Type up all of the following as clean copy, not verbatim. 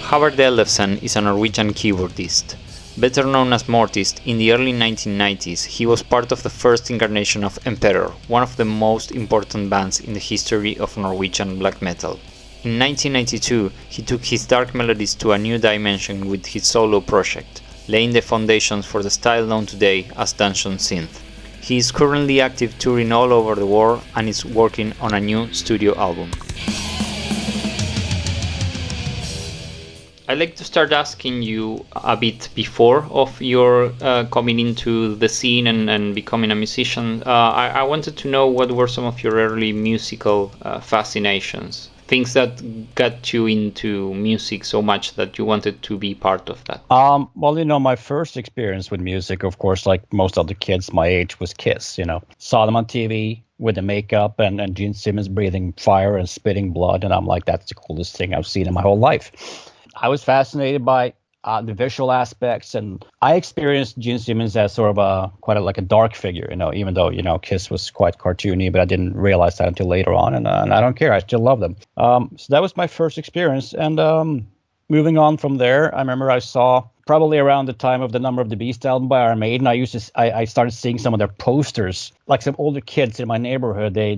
Håvard Ellefsen is a Norwegian keyboardist. Better known as Mortiis, in the early 1990s he was part of the first incarnation of Emperor, one of the most important bands in the history of Norwegian black metal. In 1992 he took his dark melodies to a new dimension with his solo project, laying the foundations for the style known today as dungeon synth. He is currently active touring all over the world and is working on a new studio album. I'd like to start asking you a bit before of your coming into the scene and becoming a musician. I wanted to know what were some of your early musical fascinations, things that got you into music so much that you wanted to be part of that. Well, my first experience with music, of course, like most other kids my age, was Kiss. Saw them on TV with the makeup and Gene Simmons breathing fire and spitting blood, and I'm like, that's the coolest thing I've seen in my whole life. I was fascinated by the visual aspects, and I experienced Gene Simmons as sort of quite a dark figure, even though, Kiss was quite cartoony, but I didn't realize that until later on, and I don't care, I still love them. So that was my first experience, and moving on from there, I remember I saw, probably around the time of the Number of the Beast album by Iron Maiden, I started seeing some of their posters. Like some older kids in my neighborhood, they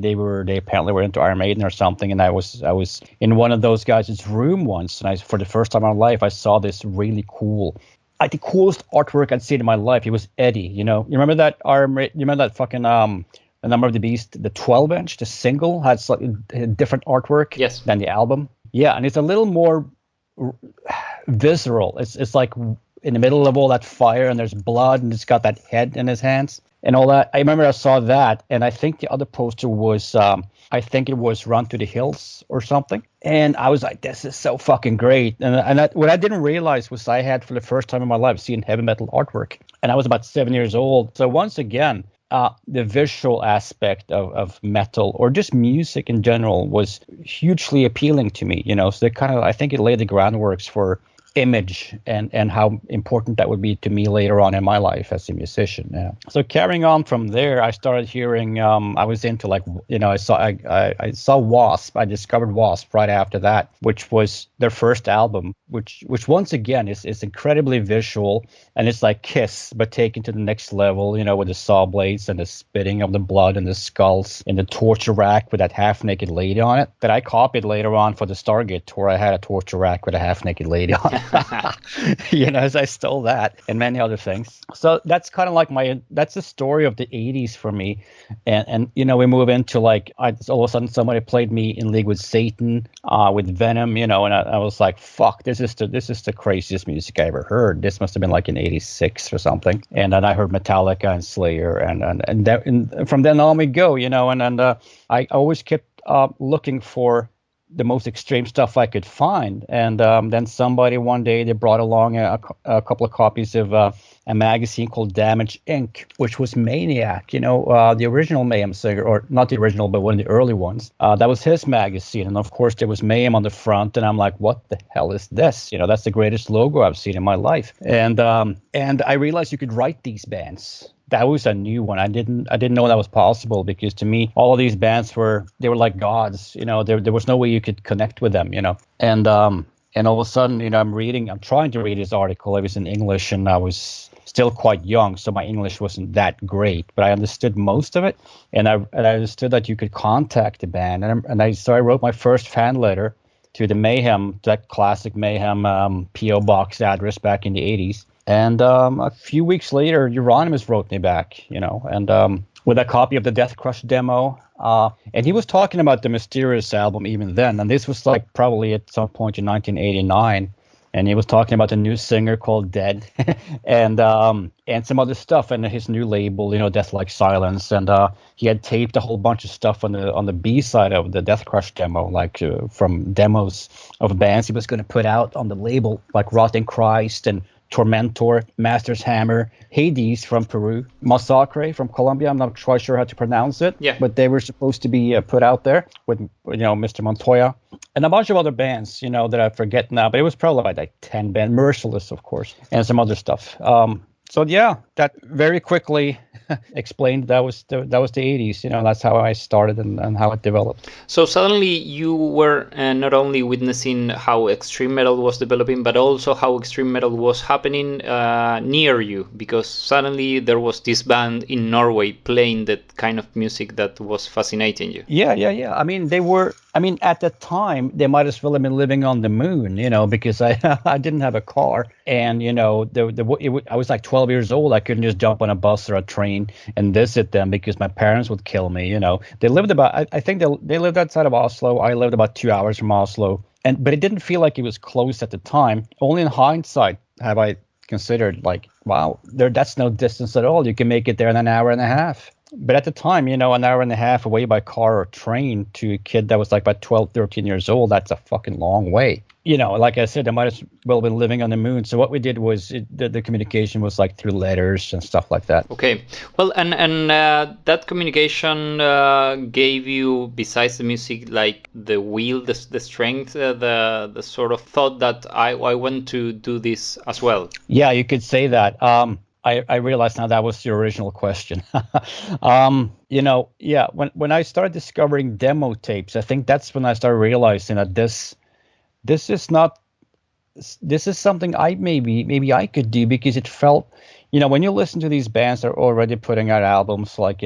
apparently were into Iron Maiden or something, and I was in one of those guys' room once, and for the first time in my life, I saw this really cool, like the coolest artwork I'd seen in my life. It was Eddie, You remember that You remember that fucking the Number of the Beast, the 12-inch, the single had slightly different artwork than the album. Yeah, and it's a little more visceral. It's like in the middle of all that fire, and there's blood, and it's got that head in his hands and all that. I remember I saw that, and I think the other poster was I think it was Run to the Hills or something, and I was like, this is so fucking great. And what I didn't realize was I had, for the first time in my life, seen heavy metal artwork, and I was about 7 years old. So once again, the visual aspect of metal, or just music in general, was hugely appealing to me, so I think it laid the groundworks for image and how important that would be to me later on in my life as a musician. Yeah. So carrying on from there, I started hearing, I was into I saw Wasp. I discovered Wasp right after that, which was their first album, which once again is incredibly visual, and it's like Kiss, but taken to the next level, with the saw blades and the spitting of the blood and the skulls and the torture rack with that half-naked lady on it that I copied later on for the Stargate tour. I had a torture rack with a half-naked lady on it. As I stole that and many other things. So that's kind of like that's the story of the 80s for me. And we move into all of a sudden somebody played me in league with Satan, with Venom, and I was like, fuck, this is the craziest music I ever heard. This must have been like in 86 or something. And then I heard Metallica and Slayer, and from then on we go, and I always kept looking for the most extreme stuff I could find, and then somebody one day, they brought along a couple of copies of a magazine called Damage Inc., which was Maniac, the original Mayhem singer, or not the original, but one of the early ones. That was his magazine, and of course there was Mayhem on the front, and I'm like, what the hell is this? That's the greatest logo I've seen in my life. And I realized you could write these bands. That was a new one. I didn't know that was possible, because to me, all of these bands were like gods. There was no way you could connect with them. And all of a sudden, I'm trying to read this article. It was in English, and I was still quite young, so my English wasn't that great, but I understood most of it, and I understood that you could contact the band, so I wrote my first fan letter to the Mayhem, that classic Mayhem PO box address back in the 80s. And a few weeks later, Euronymous wrote me back, and with a copy of the Death Crush demo. And he was talking about the Mysteriis album even then. And this was like probably at some point in 1989. And he was talking about a new singer called Dead and some other stuff, and his new label, Death Like Silence. And he had taped a whole bunch of stuff on the B side of the Death Crush demo, from demos of bands he was going to put out on the label, like Rotting Christ and Tormentor, Master's Hammer, Hades from Peru, Massacre from Colombia. I'm not quite sure how to pronounce it, but they were supposed to be put out there with, Mr. Montoya, and a bunch of other bands, that I forget now, but it was probably like 10 bands, Merciless, of course, and some other stuff. So yeah, that very quickly explained that was the 80s. That's how I started and how it developed. So suddenly you were not only witnessing how extreme metal was developing, but also how extreme metal was happening near you, because suddenly there was this band in Norway playing that kind of music that was fascinating you. Yeah. I mean, at the time, they might as well have been living on the moon, because I didn't have a car. And, I was like 12 years old. I couldn't just jump on a bus or a train and visit them because my parents would kill me. They lived I think they lived outside of Oslo. I lived about 2 hours from Oslo. But it didn't feel like it was close at the time. Only in hindsight have I considered, like, wow, that's no distance at all. You can make it there in an hour and a half. But at the time, an hour and a half away by car or train to a kid that was like about 12, 13 years old, that's a fucking long way. Like I said, I might as well have been living on the moon. So what we did was the communication was like through letters and stuff like that. Okay. Well, and that communication gave you, besides the music, like the will, the strength, the sort of thought that I want to do this as well. Yeah, you could say that. I realize now that was the original question. When I started discovering demo tapes, I think that's when I started realizing that this is something maybe I could do, because it felt, when you listen to these bands that are already putting out albums, like,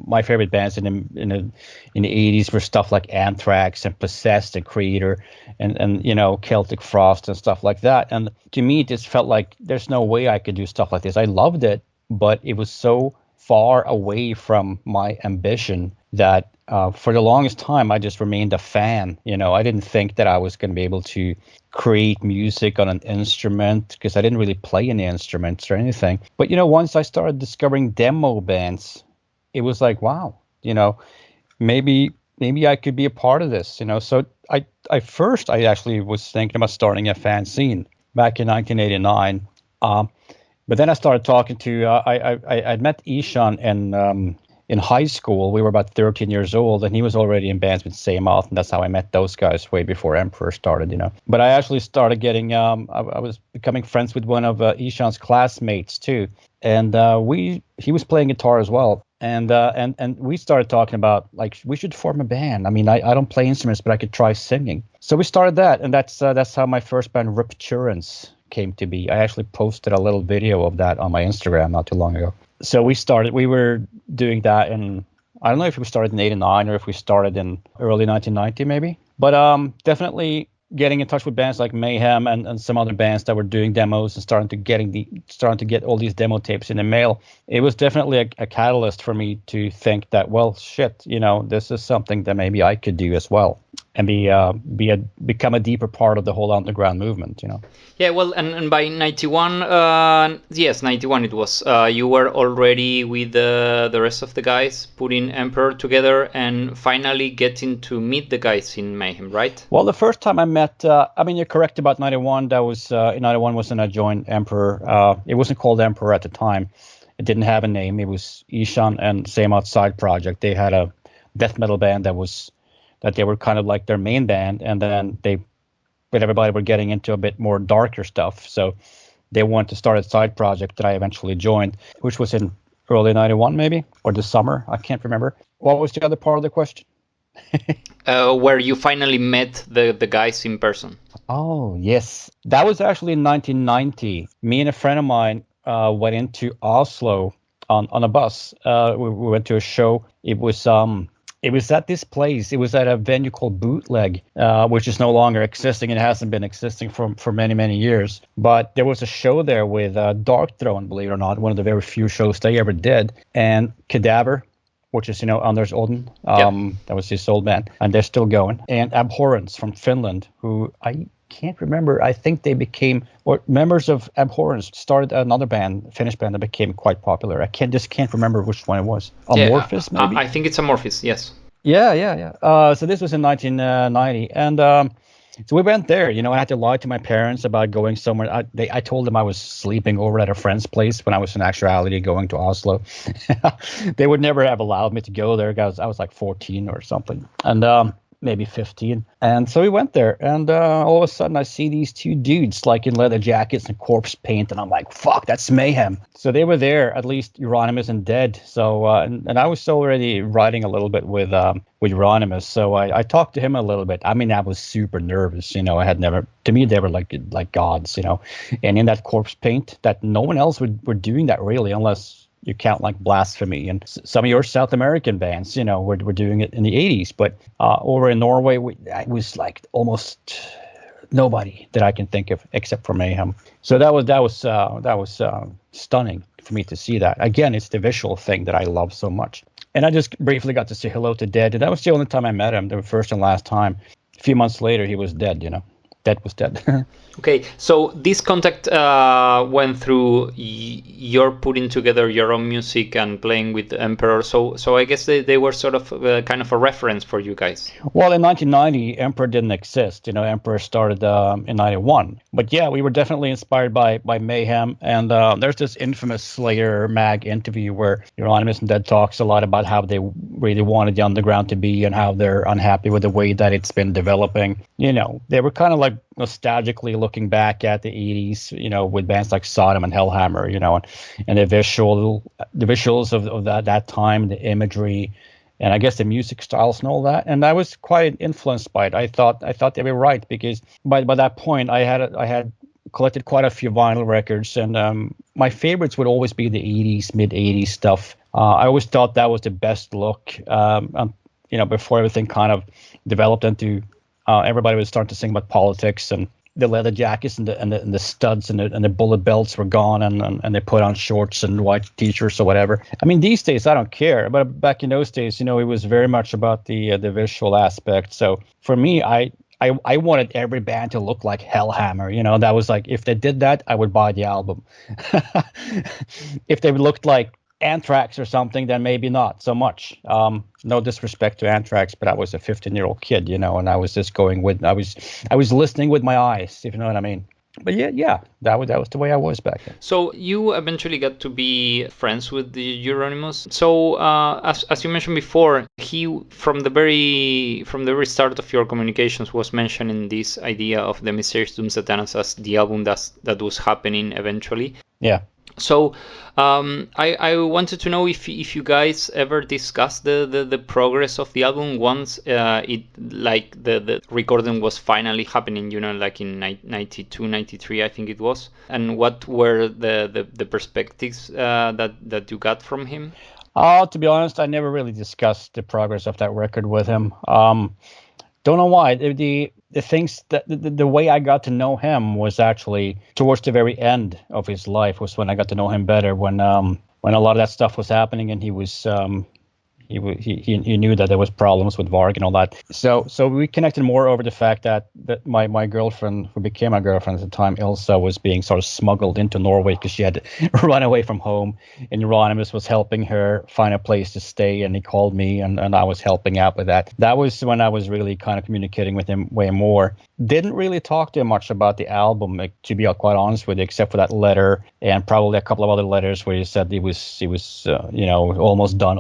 my favorite bands in the 80s were stuff like Anthrax and Possessed and Creator and Celtic Frost and stuff like that. And to me, it just felt like there's no way I could do stuff like this. I loved it, but it was so far away from my ambition that for the longest time, I just remained a fan. I didn't think that I was going to be able to create music on an instrument, because I didn't really play any instruments or anything. But, once I started discovering demo bands, it was like, wow, maybe I could be a part of this, So I actually was thinking about starting a fan scene back in 1989. But then I started talking to, I'd met Ishan in high school. We were about 13 years old, and he was already in bands with Seamoth, and that's how I met those guys way before Emperor started, But I actually started getting, I was becoming friends with one of Ishan's classmates too, and he was playing guitar as well, and we started talking about, like, we should form a band. I mean, I don't play instruments, but I could try singing. So we started that, and that's how my first band, Rupturance, came to be. I actually posted a little video of that on my Instagram not too long ago. So we were doing that, and I don't know if we started in 89 or if we started in early 1990 maybe. But definitely getting in touch with bands like Mayhem and some other bands that were doing demos and starting to get all these demo tapes in the mail. It was definitely a catalyst for me to think that, well, shit, this is something that maybe I could do as well, and become a deeper part of the whole underground movement, Yeah, well, and by 91, 91 it was, you were already with the rest of the guys putting Emperor together and finally getting to meet the guys in Mayhem, right? Well, the first time I met, you're correct about 91. That was, in 91 was when I joined Emperor. It wasn't called Emperor at the time. It didn't have a name. It was Ishan and Seamoth side project. They had a death metal band that they were kind of like their main band, and then with everybody were getting into a bit more darker stuff, so they wanted to start a side project that I eventually joined, which was in early 91 maybe, or the summer, I can't remember. What was the other part of the question? Where you finally met the guys in person. Oh, yes. That was actually in 1990. Me and a friend of mine went into Oslo on a bus. We went to a show. It was at this place. It was at a venue called Bootleg, which is no longer existing. It hasn't been existing for many, many years. But there was a show there with Dark Throne, believe it or not, one of the very few shows they ever did. And Cadaver, which is, Anders Odden, that was his old band, and they're still going. And Abhorrence from Finland, who I can't remember. I think they became, or members of Abhorrence started another band, Finnish band, that became quite popular. I can't remember which one it was. Amorphis, maybe? I think it's Amorphis, yes. Yeah. So this was in 1990, and so we went there. I had to lie to my parents about going somewhere. I told them I was sleeping over at a friend's place when I was in actuality going to Oslo. They would never have allowed me to go there because I was like 14 or something. And maybe 15. And so we went there, and all of a sudden I see these two dudes like in leather jackets and corpse paint, and I'm like, fuck, that's Mayhem. So they were there, at least Euronymous and Dead. So and I was already writing a little bit with Euronymous, so I talked to him a little bit. I mean, I was super nervous, I had never, to me they were like gods, and in that corpse paint, that no one else were doing that really, unless you count like Blasphemy and some of your South American bands, were doing it in the 80s. But over in Norway, it was like almost nobody that I can think of except for Mayhem. So that was stunning for me to see that. Again, it's the visual thing that I love so much. And I just briefly got to say hello to Dead, and that was the only time I met him, the first and last time. A few months later, he was dead, Dead was dead. Okay, so this contact went through your putting together your own music and playing with the Emperor. So I guess they were sort of kind of a reference for you guys. Well, in 1990, Emperor didn't exist. Emperor started in 91. But yeah, we were definitely inspired by Mayhem. And there's this infamous Slayer mag interview where Euronymous and Dead talks a lot about how they really wanted the underground to be and how they're unhappy with the way that it's been developing. They were kind of like nostalgically looking back at the 80s, with bands like Sodom and Hellhammer, and the visuals of that time, the imagery, and I guess the music styles and all that. And I was quite influenced by it. I thought they were right, because by that point I had collected quite a few vinyl records, and my favorites would always be the 80s, mid 80s stuff. I always thought that was the best look, before everything kind of developed into everybody was starting to sing about politics, and the leather jackets and the studs and the bullet belts were gone, and they put on shorts and white t-shirts or whatever. I mean, these days I don't care, but back in those days, it was very much about the visual aspect. So for me, I wanted every band to look like Hellhammer. That was like, if they did that, I would buy the album. If they looked like Anthrax or something, then maybe not so much. No disrespect to Anthrax, but I was a 15-year-old kid, and I was just going with, I was listening with my eyes, if you know what I mean. But yeah, that was the way I was back then. So you eventually got to be friends with the Euronymous. So as you mentioned before, he from the very start of your communications was mentioning this idea of the Mysteriis Dom Sathanas as the album that was happening eventually. Yeah. So I wanted to know if you guys ever discussed the progress of the album once the recording was finally happening, like in 92, 93, I think it was. And what were the perspectives that you got from him? To be honest, I never really discussed the progress of that record with him. Don't know why. The things that the way I got to know him was actually towards the very end of his life, was when I got to know him better, when a lot of that stuff was happening, and he was he knew that there was problems with Varg and all that. So we connected more over the fact that my girlfriend, who became my girlfriend at the time, Ilsa, was being sort of smuggled into Norway because she had to run away from home, and Euronymous was helping her find a place to stay, and he called me, and I was helping out with that. That was when I was really kind of communicating with him way more. Didn't really talk to him much about the album, to be quite honest with you, except for that letter and probably a couple of other letters where he said he was almost done.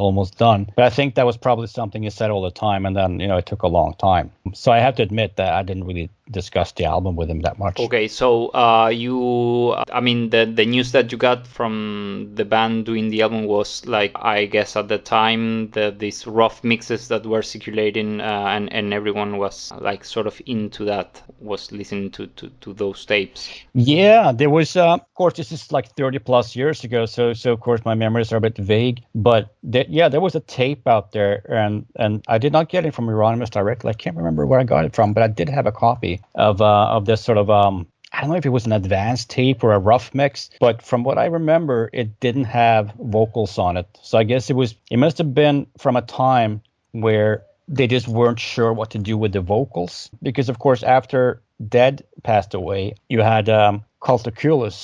But I think that was probably something he said all the time, and then it took a long time. So I have to admit that I didn't really discuss the album with him that much. Okay, so the news that you got from the band doing the album was like, I guess at the time, these rough mixes that were circulating, and everyone was like sort of into that, was listening to those tapes. Yeah, there was, of course, this is like 30 plus years ago, so of course my memories are a bit vague, but there was a tape out there, and I did not get it from Euronymous directly. I can't remember where I got it from, but I did have a copy of this sort of I don't know if it was an advanced tape or a rough mix, but from what I remember, it didn't have vocals on it. So I guess it must have been from a time where they just weren't sure what to do with the vocals, because of course after Dead passed away, you had Kulturkulus,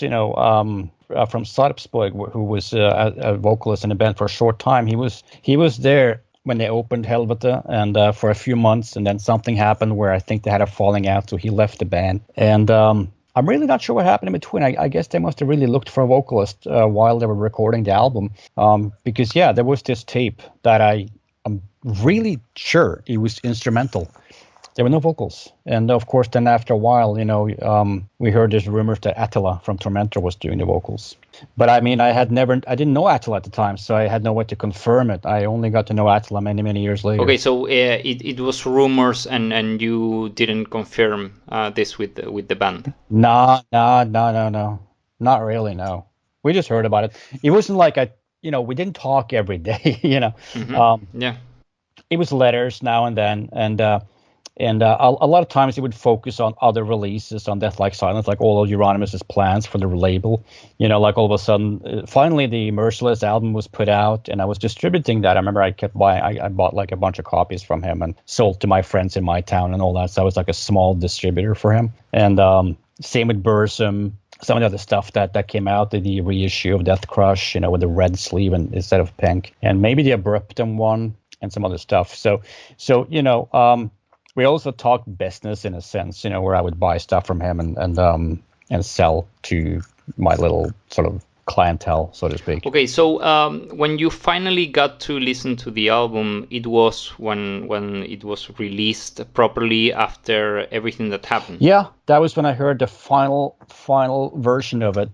from Sarpsborg, who was a vocalist in the band for a short time. He was there when they opened Helvete, and for a few months, and then something happened where I think they had a falling out, so he left the band. And I'm really not sure what happened in between. I guess they must have really looked for a vocalist while they were recording the album, because there was this tape that I'm really sure it was instrumental. there were no vocals. And of course, then after a while, we heard there's rumors that Atila from Tormentor was doing the vocals. But I mean, I didn't know Atila at the time, so I had no way to confirm it. I only got to know Atila many, many years later. Okay, so it was rumors, and you didn't confirm this with the band? No, not really. No, we just heard about it. It wasn't like we didn't talk every day. Yeah. It was letters now and then, and a lot of times he would focus on other releases on Death Like Silence, like all of Euronymous' plans for the label. Like all of a sudden, finally the Merciless album was put out, and I was distributing that. I remember I kept buying, I bought like a bunch of copies from him and sold to my friends in my town and all that. So I was like a small distributor for him. And same with Burzum. Some of the other stuff that came out, the reissue of Death Crush, with the red sleeve instead of pink, and maybe the Abruptum one and some other stuff. So we also talked business in a sense, where I would buy stuff from him and sell to my little sort of clientele, so to speak. Okay, so when you finally got to listen to the album, it was when it was released properly after everything that happened. Yeah, that was when I heard the final version of it.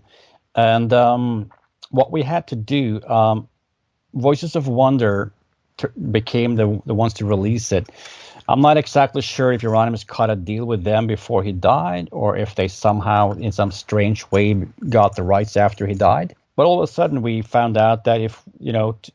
And what we had to do, Voices of Wonder became the ones to release it. I'm not exactly sure if Euronymous cut a deal with them before he died, or if they somehow, in some strange way, got the rights after he died. But all of a sudden, we found out that if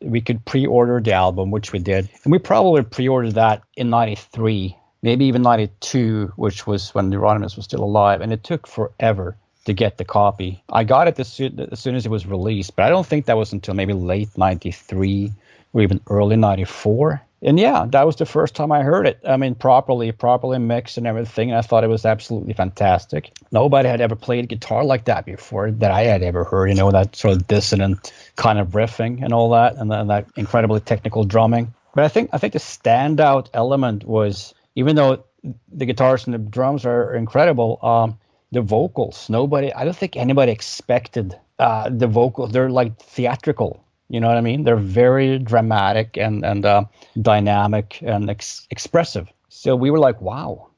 we could pre-order the album, which we did, and we probably pre-ordered that in '93, maybe even '92, which was when Euronymous was still alive, and it took forever to get the copy. I got it as soon as it was released, but I don't think that was until maybe late '93 or even early '94. And yeah, that was the first time I heard it. I mean, properly mixed and everything. And I thought it was absolutely fantastic. Nobody had ever played guitar like that before that I had ever heard, that sort of dissonant kind of riffing and all that, and that incredibly technical drumming. But I think the standout element was, even though the guitars and the drums are incredible, the vocals. I don't think anybody expected the vocals. They're like theatrical. You know what I mean? They're very dramatic and dynamic and expressive. So we were like, wow,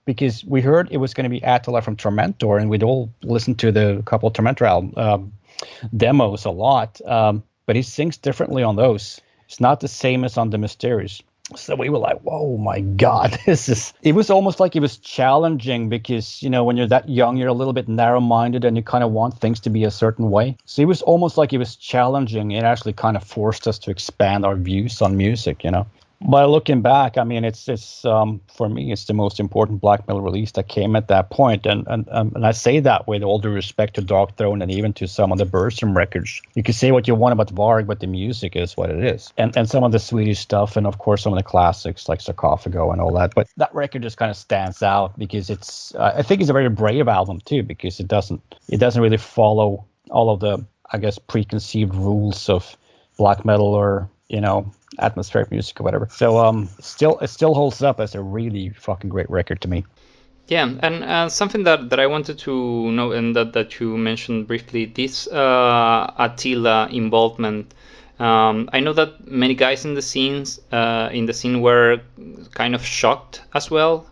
because we heard it was going to be Atila from Tormentor, and we'd all listened to the couple of Tormentor album demos a lot. But he sings differently on those. It's not the same as on the Mysteriis. So we were like, whoa, my God, it was almost like it was challenging because, when you're that young, you're a little bit narrow-minded and you kind of want things to be a certain way. So it was almost like it was challenging. It actually kind of forced us to expand our views on music, But looking back, I mean, it's for me, it's the most important black metal release that came at that point. And I say that with all due respect to Dark Throne and even to some of the Burzum records. You can say what you want about Varg, but the music is what it is. And some of the Swedish stuff, and of course some of the classics like Sarcophago and all that. But that record just kind of stands out because I think it's a very brave album too, because it doesn't really follow all of the, I guess, preconceived rules of black metal or atmospheric music or whatever. So it still holds up as a really fucking great record to me. Yeah, and something that I wanted to know, and that you mentioned briefly, this Atila involvement. I know that many guys in the scene were kind of shocked as well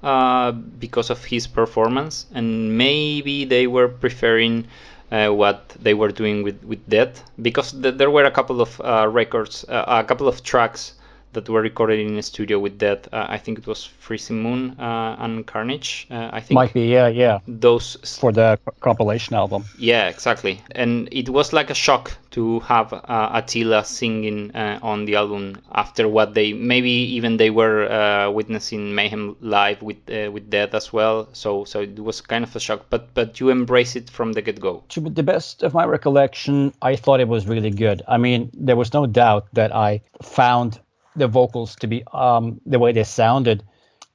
because of his performance, and maybe they were preferring what they were doing with Death, because there were a couple of records, a couple of tracks that were recorded in a studio with Death. I think it was Freezing Moon and Carnage. I think might be, yeah. Those for the compilation album. Yeah, exactly. And it was like a shock to have Atila singing on the album after what they were witnessing Mayhem live with Death as well. So it was kind of a shock. But you embrace it from the get-go. To the best of my recollection, I thought it was really good. I mean, there was no doubt that I found the vocals to be the way they sounded.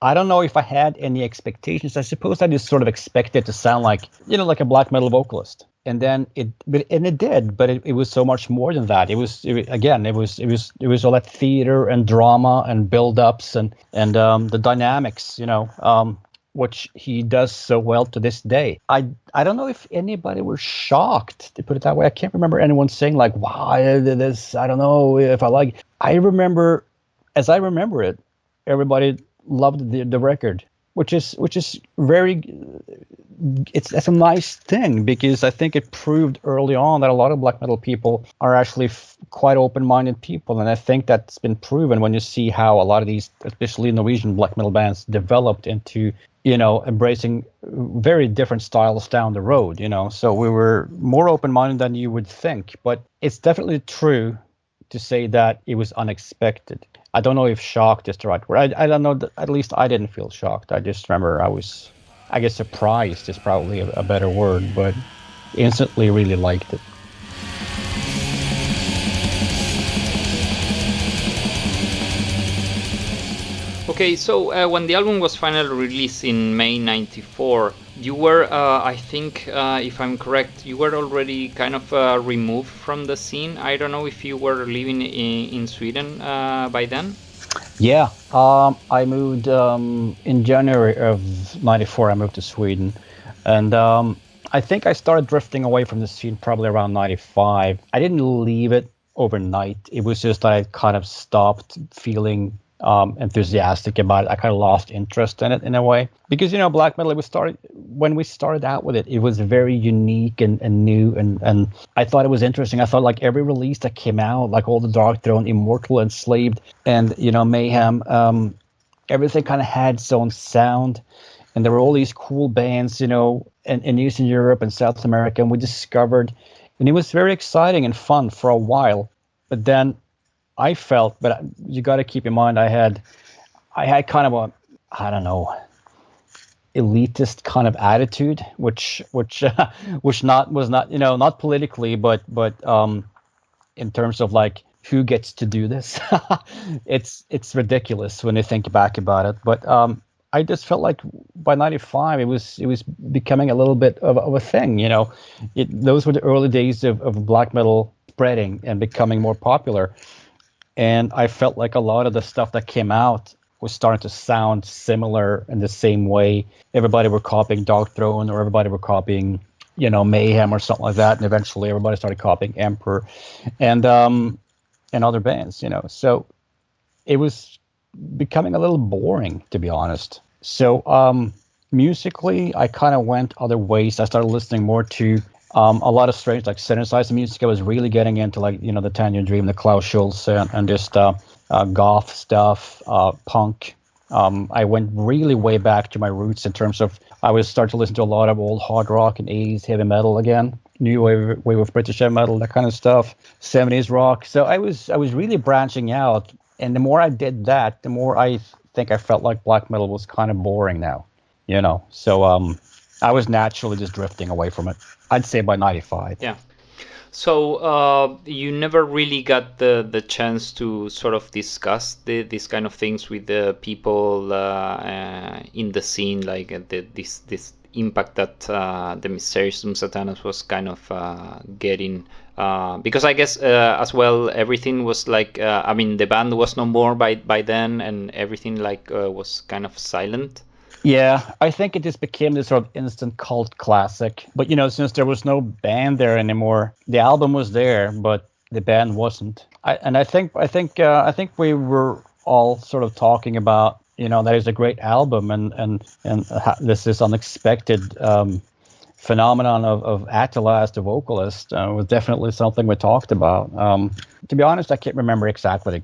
I don't know if I had any expectations. I suppose I just sort of expected to sound like, like a black metal vocalist. And then it did, but it was so much more than that. It was all that theater and drama and build-ups and the dynamics, which he does so well to this day. I don't know if anybody was shocked, to put it that way. I can't remember anyone saying like, wow, this, I don't know if I like it. As I remember it, everybody loved the record. which is very, it's a nice thing, because I think it proved early on that a lot of black metal people are actually quite open-minded people, and I think that's been proven when you see how a lot of these, especially Norwegian black metal bands, developed into, embracing very different styles down the road. So we were more open-minded than you would think, but it's definitely true to say that it was unexpected. I don't know if shocked is the right word. I don't know. At least I didn't feel shocked. I just remember I guess surprised is probably a better word, but instantly really liked it. Okay, so when the album was finally released in May '94, you were, I think, if I'm correct, you were already kind of removed from the scene. I don't know if you were living in Sweden by then. Yeah, I moved in January of '94. I moved to Sweden, and I think I started drifting away from the scene probably around '95. I didn't leave it overnight. It was just that I kind of stopped feeling enthusiastic about it. I kind of lost interest in it in a way, because black metal, when we started out with it was very unique and new, and I thought it was interesting. I thought like every release that came out, like all the Dark Throne, Immortal, Enslaved, and Mayhem, everything kind of had its own sound, and there were all these cool bands in Eastern Europe and South America, and we discovered, and it was very exciting and fun for a while. But then I felt, but you got to keep in mind, I had kind of a, I don't know, elitist kind of attitude, which was not not politically, but in terms of like who gets to do this. It's ridiculous when you think back about it. But I just felt like by '95 it was becoming a little bit of a thing. Those were the early days of black metal spreading and becoming more popular. And I felt like a lot of the stuff that came out was starting to sound similar in the same way. Everybody were copying Dark Throne, or everybody were copying, Mayhem or something like that. And eventually everybody started copying Emperor and other bands, So it was becoming a little boring, to be honest. So musically, I kind of went other ways. I started listening more to a lot of strange, like synthesizer music. I was really getting into, like, the Tangerine Dream, the Klaus Schulze, and just goth stuff, punk. I went really way back to my roots in terms of, I was starting to listen to a lot of old hard rock and 80s heavy metal again, new wave of British heavy metal, that kind of stuff, 70s rock. So I was really branching out, and the more I did that, the more I think I felt like black metal was kind of boring now, So I was naturally just drifting away from it. I'd say by '95. Yeah. So you never really got the chance to sort of discuss these kind of things with the people in the scene, like this impact that the Mysteriis Dom Sathanas was kind of getting, because I guess as well everything was like, the band was no more by then, and everything like was kind of silent. Yeah, I think it just became this sort of instant cult classic. But since there was no band there anymore, the album was there, but the band wasn't. I think we were all sort of talking about, that is a great album, and this is unexpected phenomenon of Atila as the vocalist was definitely something we talked about. To be honest, I can't remember exactly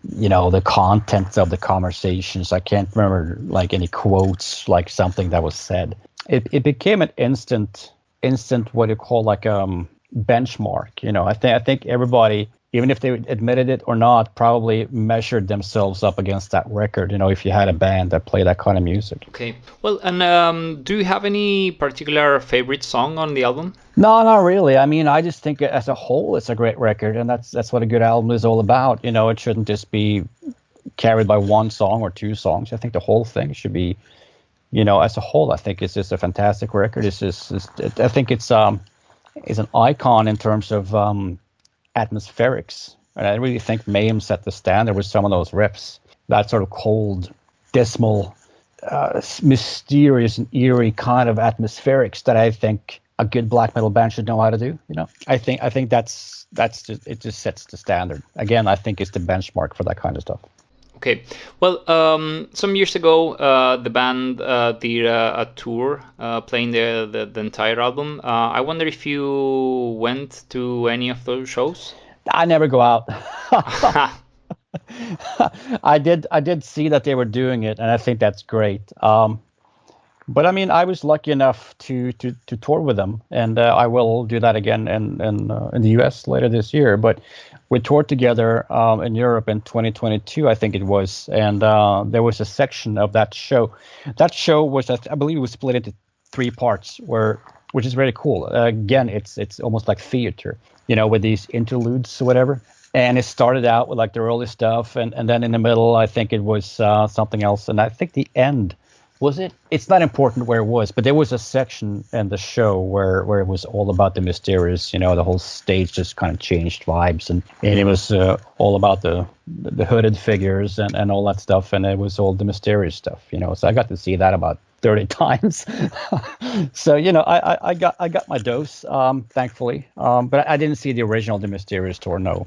the contents of the conversations. I can't remember like any quotes, like something that was said. It became an instant what you call like benchmark. I think everybody, even if they admitted it or not, probably measured themselves up against that record, if you had a band that played that kind of music. Okay. Well, and do you have any particular favorite song on the album? No, not really. I just think as a whole, it's a great record, and that's what a good album is all about. It shouldn't just be carried by one song or two songs. I think the whole thing should be, as a whole, I think it's just a fantastic record. I think it's an icon in terms of atmospherics. And I really think Mayhem set the standard with some of those riffs. That sort of cold, dismal, mysterious and eerie kind of atmospherics that I think a good black metal band should know how to do. I think that's just, it just sets the standard. Again, I think it's the benchmark for that kind of stuff. Okay. Well, some years ago, the band did a tour playing the entire album. I wonder if you went to any of those shows? I never go out. I did see that they were doing it, and I think that's great. But I mean, I was lucky enough to tour with them, and I will do that again in the U.S. later this year. But we toured together in Europe in 2022, I think it was, and there was a section of that show. That show was, I believe, it was split into 3 parts, which is very cool. Again, it's almost like theater, with these interludes or whatever. And it started out with like the early stuff, and then in the middle, I think it was something else, and I think the end. Was it? It's not important where it was, but there was a section in the show where it was all about the Mysteriis. The whole stage just kind of changed vibes, and it was all about the hooded figures and all that stuff, and it was all the Mysteriis stuff. So I got to see that about 30 times. So I got my dose, thankfully, but I didn't see the original The Mysteriis tour. No.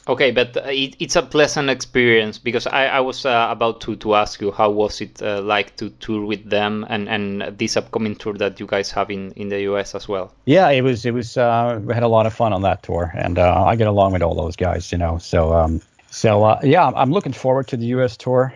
Okay, but it's a pleasant experience, because I was about to ask you, how was it like to tour with them and this upcoming tour that you guys have in the US as well? Yeah, it was we had a lot of fun on that tour, and I get along with all those guys, so yeah, I'm looking forward to the US tour.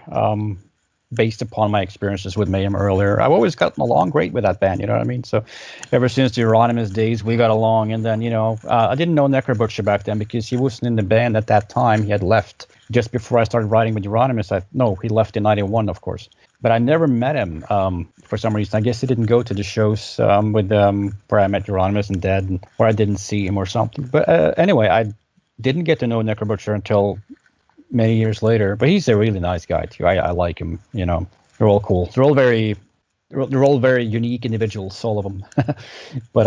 Based upon my experiences with Mayhem earlier, I've always gotten along great with that band, you know what I mean? So ever since the Euronymous days, we got along. And then, I didn't know Necrobutcher back then because he wasn't in the band at that time. He had left just before I started writing with Euronymous. He left in 91, of course. But I never met him for some reason. I guess he didn't go to the shows with where I met Euronymous and Dead, or I didn't see him or something. But anyway, I didn't get to know Necrobutcher until many years later, but he's a really nice guy too. I like him. They're all cool. They're all very unique individuals, all of them. But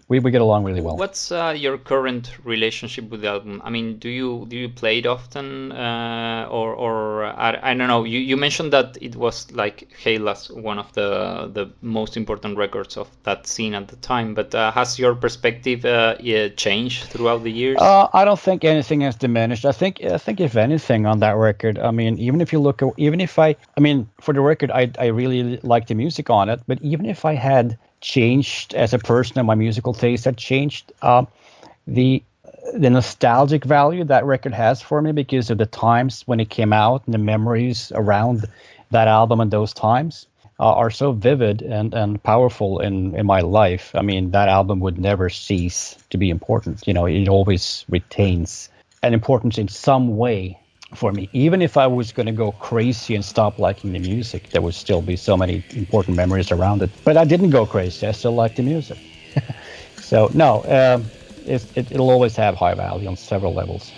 we get along really well. What's your current relationship with the album? I mean, do you play it often, or I don't know. You mentioned that it was like Heila's one of the most important records of that scene at the time. But has your perspective changed throughout the years? I don't think anything has diminished. I think if anything on that record, I mean, for the record, I really like the music on it. But even if I had changed as a person and my musical taste had changed, the nostalgic value that record has for me because of the times when it came out and the memories around that album and those times are so vivid and powerful in my life. I mean, that album would never cease to be important. It always retains an importance in some way for me. Even if I was going to go crazy and stop liking the music, there would still be so many important memories around it. But I didn't go crazy. I still like the music. So no, it'll always have high value on several levels.